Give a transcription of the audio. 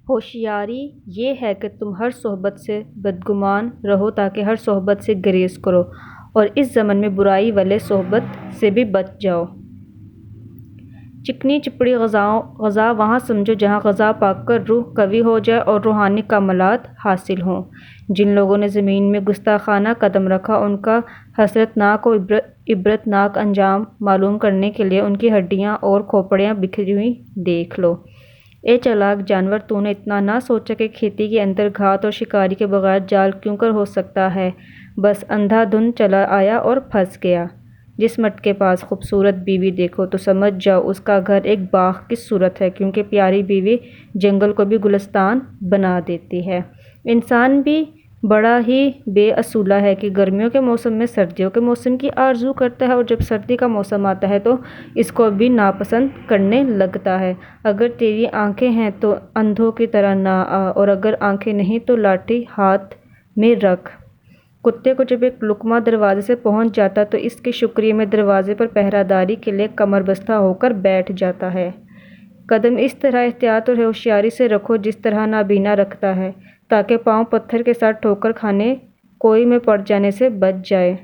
ہوشیاری یہ ہے کہ تم ہر صحبت سے بدگمان رہو تاکہ ہر صحبت سے گریز کرو اور اس زمن میں برائی والے صحبت سے بھی بچ جاؤ۔ چکنی چپڑی غذا وہاں سمجھو جہاں غذا پا کر روح قوی ہو جائے اور روحانی کمالات حاصل ہوں۔ جن لوگوں نے زمین میں گستاخانہ قدم رکھا ان کا حسرتناک اور عبرتناک انجام معلوم کرنے کے لیے ان کی ہڈیاں اور کھوپڑیاں بکھری ہوئی دیکھ لو۔ اے چالاک جانور، تو نے اتنا نہ سوچا کہ کھیتی کے اندر گھات اور شکاری کے بغیر جال کیوں کر ہو سکتا ہے؟ بس اندھا دھند چلا آیا اور پھنس گیا۔ جس مرد کے پاس خوبصورت بیوی دیکھو تو سمجھ جاؤ اس کا گھر ایک باغ کی صورت ہے، کیونکہ پیاری بیوی جنگل کو بھی گلستان بنا دیتی ہے۔ انسان بھی بڑا ہی بے اصولہ ہے کہ گرمیوں کے موسم میں سردیوں کے موسم کی آرزو کرتا ہے اور جب سردی کا موسم آتا ہے تو اس کو بھی ناپسند کرنے لگتا ہے۔ اگر تیری آنکھیں ہیں تو اندھوں کی طرح نہ آ، اور اگر آنکھیں نہیں تو لاٹھی ہاتھ میں رکھ۔ کتے کو جب ایک لقمہ دروازے سے پہنچ جاتا تو اس کے شکریے میں دروازے پر پہرہ داری کے لیے کمر بستہ ہو کر بیٹھ جاتا ہے۔ قدم اس طرح احتیاط اور ہوشیاری سے رکھو جس طرح نابینا رکھتا ہے، تاکہ پاؤں پتھر کے ساتھ ٹھوکر کھانے کوئی میں پڑ جانے سے بچ جائے۔